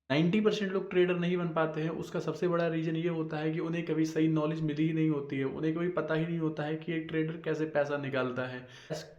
90% लोग ट्रेडर नहीं बन पाते हैं, उसका सबसे बड़ा रीज़न ये होता है कि उन्हें कभी सही नॉलेज मिली ही नहीं होती है। उन्हें कभी पता ही नहीं होता है कि एक ट्रेडर कैसे पैसा निकालता है।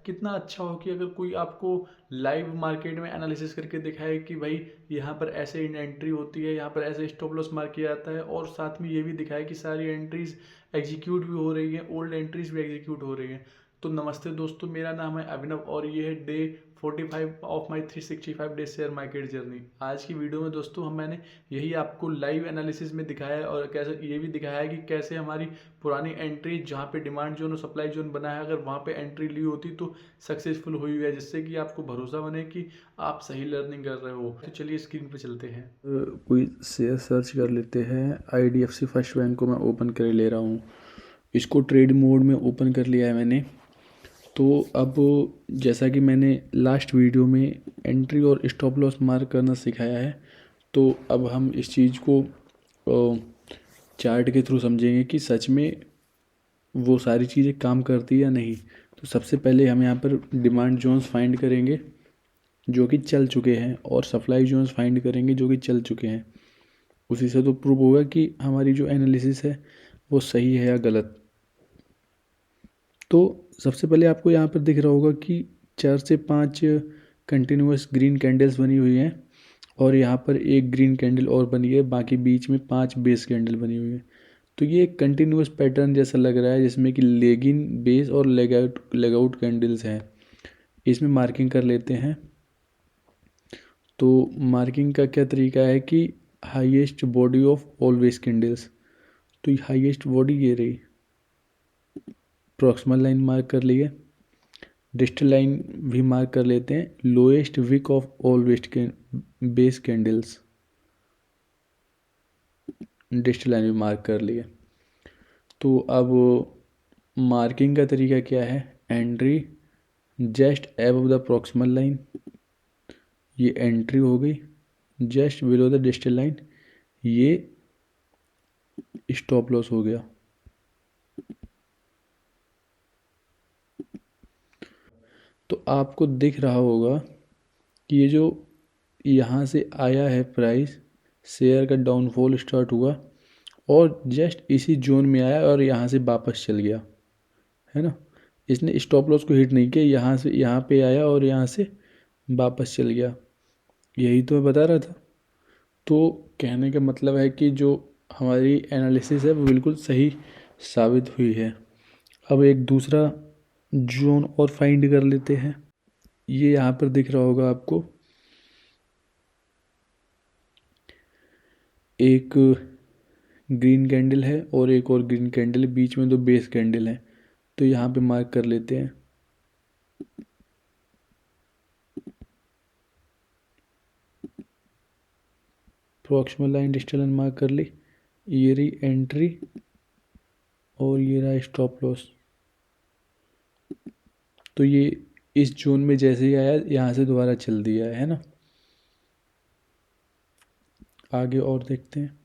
कितना अच्छा हो कि अगर कोई आपको लाइव मार्केट में एनालिसिस करके दिखाए कि भाई यहाँ पर ऐसे एंट्री होती है, यहाँ पर ऐसे स्टॉप लॉस मार्क किया जाता है, और साथ में ये भी दिखाए कि सारी एंट्रीज एग्जीक्यूट भी हो रही हैं, ओल्ड एंट्रीज भी एग्जीक्यूट हो रही हैं। तो नमस्ते दोस्तों, मेरा नाम है अभिनव और ये है day 45 of my 365 day share market journey. आज की वीडियो में दोस्तों मैंने यही आपको लाइव एनालिसिस में दिखाया है, और कैसे ये भी दिखाया है कि कैसे हमारी पुरानी एंट्री जहाँ पे डिमांड जोन और सप्लाई जोन बना है, अगर वहाँ पे एंट्री ली होती तो सक्सेसफुल हुई है, जिससे कि आपको भरोसा बने कि आप सही लर्निंग कर रहे हो। तो चलिए स्क्रीन पे चलते हैं। कोई शेयर सर्च कर लेते हैं। IDFC फर्स्ट बैंक को मैं ओपन कर ले रहा हूँ। इसको ट्रेड मोड में ओपन कर लिया है मैंने। तो अब जैसा कि मैंने लास्ट वीडियो में एंट्री और स्टॉप लॉस मार्क करना सिखाया है, तो अब हम इस चीज़ को चार्ट के थ्रू समझेंगे कि सच में वो सारी चीज़ें काम करती है या नहीं। तो सबसे पहले हम यहाँ पर डिमांड जोन्स फाइंड करेंगे जो कि चल चुके हैं, और सप्लाई जोन्स फाइंड करेंगे जो कि चल चुके हैं। उसी से तो प्रूव होगा कि हमारी जो एनालिसिस है वो सही है या गलत। तो सबसे पहले आपको यहाँ पर दिख रहा होगा कि 4 से 5 कंटिन्यूस ग्रीन कैंडल्स बनी हुई हैं, और यहाँ पर एक ग्रीन कैंडल और बनी है, बाकी बीच में 5 बेस कैंडल बनी हुई है। तो ये एक कंटिन्यूस पैटर्न जैसा लग रहा है, जिसमें कि लेग इन, बेस और लेग आउट कैंडल्स हैं। इसमें मार्किंग कर लेते हैं। तो मार्किंग का क्या तरीका है कि highest body of always candles, तो हाईएस्ट बॉडी ये रही, प्रॉक्सिमल लाइन मार्क कर लिए। डिस्टल लाइन भी मार्क कर लेते हैं। Lowest wick of all west base candles, distal line भी मार्क कर लिए। तो अब मार्किंग का तरीका क्या है? Entry just above the proximal line, ये एंट्री हो गई। Just below the distal line, ये स्टॉप लॉस हो गया। तो आपको दिख रहा होगा कि ये जो यहाँ से आया है प्राइस, शेयर का डाउनफॉल स्टार्ट हुआ और जस्ट इसी जोन में आया और यहाँ से वापस चल गया, है ना। इसने स्टॉप लॉस को हिट नहीं किया, यहाँ से यहाँ पे आया और यहाँ से वापस चल गया। यही तो मैं बता रहा था। तो कहने का मतलब है कि जो हमारी एनालिसिस है वो बिल्कुल सही साबित हुई है। अब एक दूसरा जोन और फाइंड कर लेते हैं। ये यहाँ पर दिख रहा होगा आपको, एक ग्रीन कैंडल है और एक और ग्रीन कैंडल है, बीच में दो बेस कैंडल है। तो यहाँ पे मार्क कर लेते हैं। Proximal line, distal line mark कर ली। ये रही एंट्री और ये रहा स्टॉप लॉस। तो ये इस जोन में जैसे ही आया यहाँ से दोबारा चल दिया है ना। आगे और देखते हैं।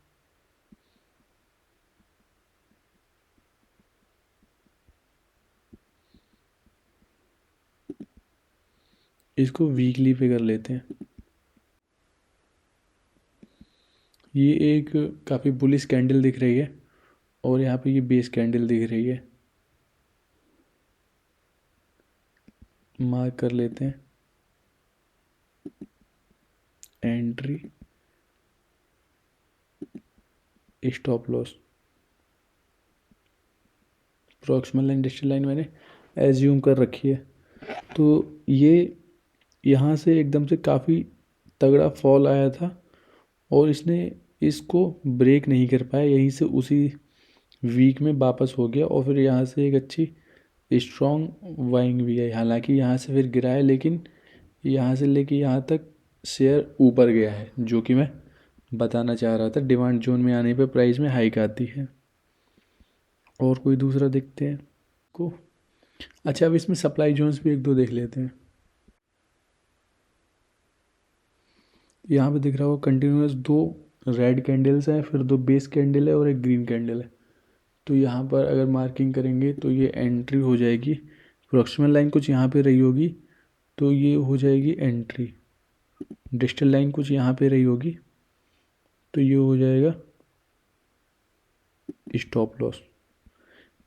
इसको वीकली पे कर लेते हैं। ये एक काफ़ी बुलिश कैंडल दिख रही है, और यहाँ पे ये बेस कैंडल दिख रही है। मार्क कर लेते हैं। Entry, stop loss, proximal line, distal line मैंने एज्यूम कर रखी है। तो ये यहाँ से एकदम से काफ़ी तगड़ा फॉल आया था, और इसने इसको ब्रेक नहीं कर पाया, यहीं से उसी वीक में वापस हो गया, और फिर यहाँ से एक अच्छी स्ट्रॉन्ग बाइंग भी आई। हालांकि यहाँ से फिर गिरा है, लेकिन यहाँ से लेके यहाँ तक शेयर ऊपर गया है, जो कि मैं बताना चाह रहा था। डिमांड जोन में आने पे प्राइस में हाइक आती है। और कोई दूसरा देखते हैं को। अच्छा, अब इसमें सप्लाई जोन्स भी एक दो देख लेते हैं। यहाँ पे दिख रहा होगा कंटिन्यूस दो रेड कैंडल्स हैं, फिर दो बेस कैंडल है और एक ग्रीन कैंडल है। तो यहाँ पर अगर मार्किंग करेंगे तो ये एंट्री हो जाएगी। प्रॉक्सिमल लाइन कुछ यहाँ पे रही होगी, तो ये हो जाएगी एंट्री। डिस्टल लाइन कुछ यहाँ पे रही होगी, तो ये हो जाएगा स्टॉप लॉस।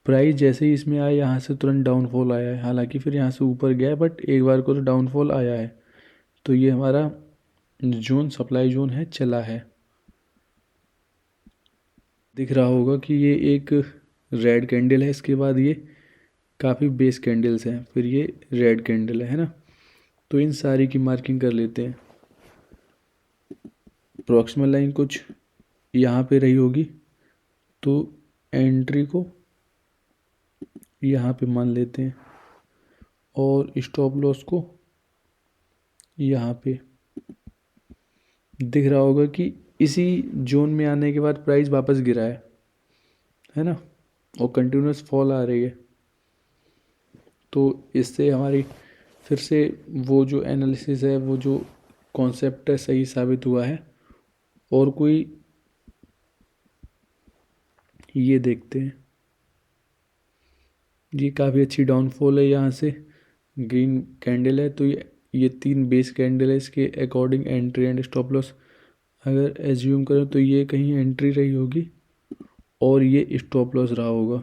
प्राइस जैसे ही इसमें आया यहाँ से तुरंत डाउनफॉल आया है, हालांकि फिर यहाँ से ऊपर गया है बट एक बार को तो डाउनफॉल आया है। तो ये हमारा जोन सप्लाई जोन है, चला है। दिख रहा होगा कि ये एक रेड कैंडल है, इसके बाद ये काफ़ी बेस कैंडल्स हैं, फिर ये रेड कैंडल है ना। तो इन सारी की मार्किंग कर लेते हैं। प्रॉक्सिमल लाइन कुछ यहाँ पे रही होगी, तो एंट्री को यहाँ पे मान लेते हैं और स्टॉप लॉस को यहाँ पे। दिख रहा होगा कि इसी जोन में आने के बाद प्राइस वापस गिरा है ना, और कंटिन्यूस फॉल आ रही है। तो इससे हमारी फिर से वो जो एनालिसिस है, वो जो कॉन्सेप्ट है, सही साबित हुआ है। और कोई ये देखते हैं, ये काफ़ी अच्छी डाउनफॉल है, यहाँ से ग्रीन कैंडल है। तो ये 3 बेस कैंडल है, इसके according entry and stop loss अगर एज्यूम करें तो ये कहीं एंट्री रही होगी और ये स्टॉप लॉस रहा होगा।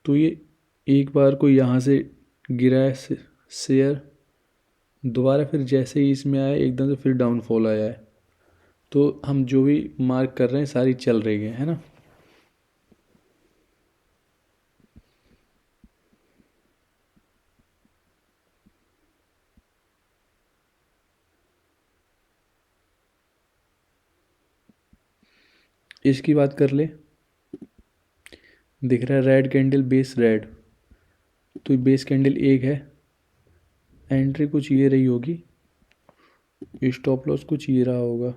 तो ये एक बार को यहाँ से गिरा है शेयर, दोबारा फिर जैसे ही इसमें आया एकदम से फिर डाउनफॉल आया है। तो हम जो भी मार्क कर रहे हैं सारी चल रही है ना। इसकी बात कर ले, दिख रहा है रेड कैंडल बेस रेड, तो बेस कैंडल एक है, एंट्री कुछ ये रही होगी, स्टॉप लॉस कुछ ये रहा होगा।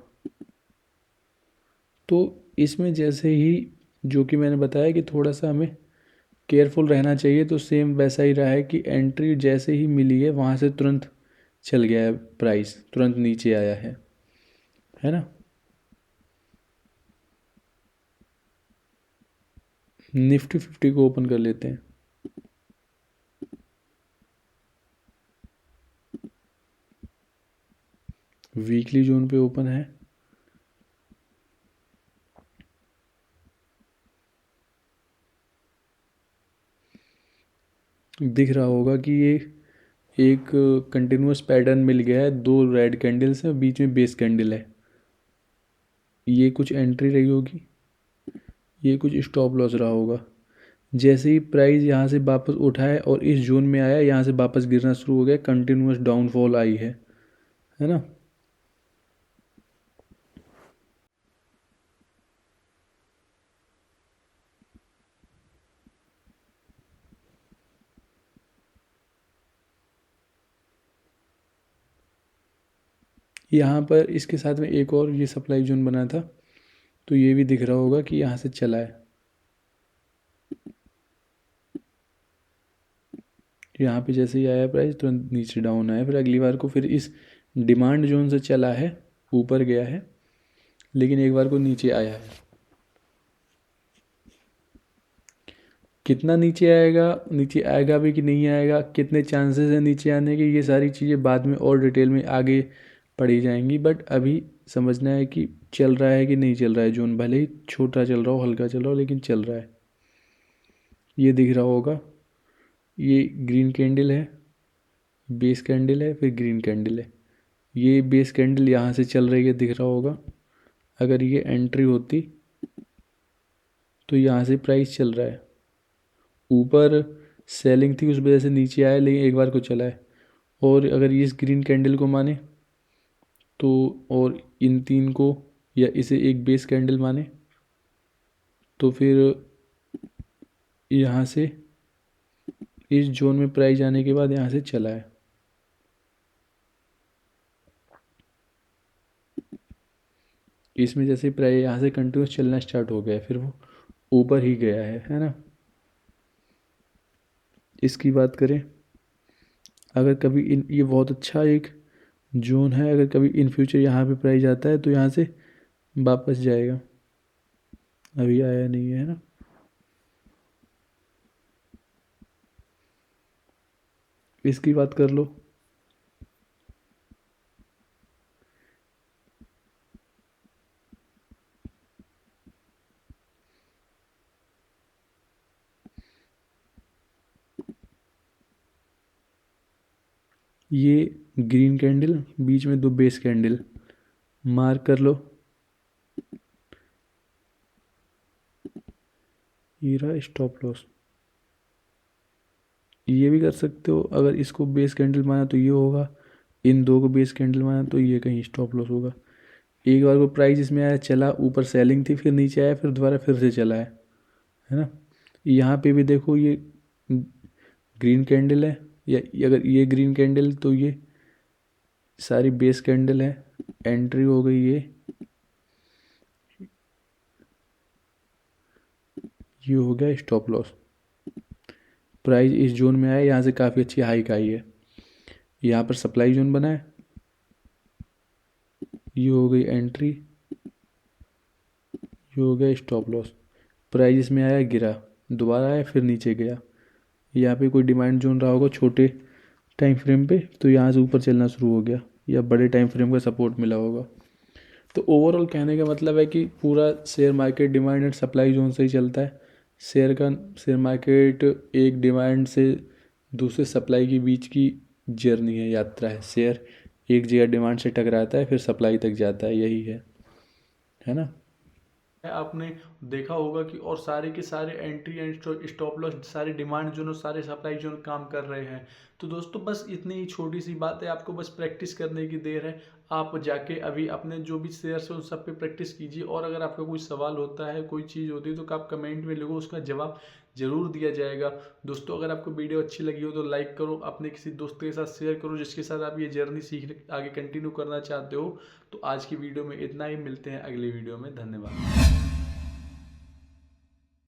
तो इसमें जैसे ही जो कि मैंने बताया कि थोड़ा सा हमें केयरफुल रहना चाहिए, तो सेम वैसा ही रहा है कि एंट्री जैसे ही मिली है वहाँ से तुरंत चल गया है, प्राइस तुरंत नीचे आया है ना। निफ्टी 50 को ओपन कर लेते हैं। वीकली जोन पे ओपन है। दिख रहा होगा कि ये एक कंटिन्यूस पैटर्न मिल गया है, 2 रेड कैंडल्स हैं, बीच में बेस कैंडल है। ये कुछ एंट्री रही होगी, ये कुछ स्टॉप लॉस रहा होगा। जैसे ही प्राइस यहाँ से वापस उठाए और इस जोन में आया, यहाँ से वापस गिरना शुरू हो गया, कंटिन्यूस डाउनफॉल आई है ना। यहाँ पर इसके साथ में एक और ये सप्लाई जोन बना था, तो ये भी दिख रहा होगा कि यहाँ से चला है। यहाँ पे जैसे ही आया प्राइस तुरंत नीचे डाउन आया, फिर अगली बार को फिर इस डिमांड जोन से चला है, ऊपर गया है, लेकिन एक बार को नीचे आया है। कितना नीचे आएगा, नीचे आएगा भी कि नहीं आएगा, कितने चांसेस हैं नीचे आने के, ये सारी चीज़ें बाद में और डिटेल में आगे पढ़ी जाएंगी। बट अभी समझना है कि चल रहा है कि नहीं चल रहा है जोन, भले ही छोटा चल रहा हो, हल्का चल रहा हो, लेकिन चल रहा है। ये दिख रहा होगा, ये ग्रीन कैंडल है, बेस कैंडल है, फिर ग्रीन कैंडल है। ये बेस कैंडल यहाँ से चल रही है, दिख रहा होगा। अगर ये एंट्री होती तो यहाँ से प्राइस चल रहा है, ऊपर सेलिंग थी उस वजह से नीचे आया, लेकिन एक बार को चला है। और अगर ये इस ग्रीन कैंडल को माने तो, और इन 3 को, या इसे एक बेस कैंडल माने, तो फिर यहाँ से इस जोन में प्राइस आने के बाद यहाँ से चला है। इसमें जैसे प्राइस यहाँ से कंटिन्यूस चलना स्टार्ट हो गया है, फिर वो ऊपर ही गया है ना। इसकी बात करें, अगर कभी ये बहुत अच्छा एक जोन है, अगर कभी इन फ्यूचर यहाँ पे प्राइस आता है तो यहाँ से वापस जाएगा, अभी आया नहीं है ना। इसकी बात कर लो, ये ग्रीन कैंडल, बीच में 2 बेस कैंडल मार्क कर लो। ये रहा स्टॉप लॉस। ये भी कर सकते हो, अगर इसको बेस कैंडल माना तो ये होगा, इन दो को बेस कैंडल माना तो ये कहीं स्टॉप लॉस होगा। एक बार को प्राइस इसमें आया, चला ऊपर, सेलिंग थी, फिर नीचे आया, फिर दोबारा फिर से चला है ना। यहाँ पे भी देखो ये ग्रीन कैंडल है, या अगर ये ग्रीन कैंडल तो ये सारी बेस कैंडल है। एंट्री हो गई ये हो गया स्टॉप लॉस। प्राइस इस जोन में आया, यहाँ से काफ़ी अच्छी हाइक आई है। यहाँ पर सप्लाई जोन बना है, ये हो गई एंट्री, ये हो गया स्टॉप लॉस। प्राइस इसमें आया, गिरा, दोबारा आया, फिर नीचे गया। यहाँ पे कोई डिमांड जोन रहा होगा छोटे टाइम फ्रेम पे, तो यहाँ से ऊपर चलना शुरू हो गया, या बड़े टाइम फ्रेम का सपोर्ट मिला होगा। तो ओवरऑल कहने का मतलब है कि पूरा share market demand and supply zone से ही चलता है। शेयर मार्केट एक डिमांड से दूसरे सप्लाई के बीच की जर्नी है, यात्रा है। शेयर एक जगह डिमांड से टकराता है, फिर सप्लाई तक जाता है, यही है ना। आपने देखा होगा कि और सारे के सारे एंट्री एंड स्टॉप लॉस, सारे डिमांड जोन और सारे सप्लाई जोन काम कर रहे हैं। तो दोस्तों बस इतनी ही छोटी सी बात है, आपको बस प्रैक्टिस करने की देर है। आप जाके अभी अपने जो भी शेयर्स हैं उन सब पे प्रैक्टिस कीजिए, और अगर आपका कोई सवाल होता है, कोई चीज़ होती है, तो आप कमेंट में लिखो, उसका जवाब जरूर दिया जाएगा। दोस्तों अगर आपको वीडियो अच्छी लगी हो तो लाइक करो, अपने किसी दोस्त के साथ शेयर करो जिसके साथ आप ये जर्नी सीखने आगे कंटिन्यू करना चाहते हो। तो आज की वीडियो में इतना ही, मिलते हैं अगली वीडियो में। धन्यवाद।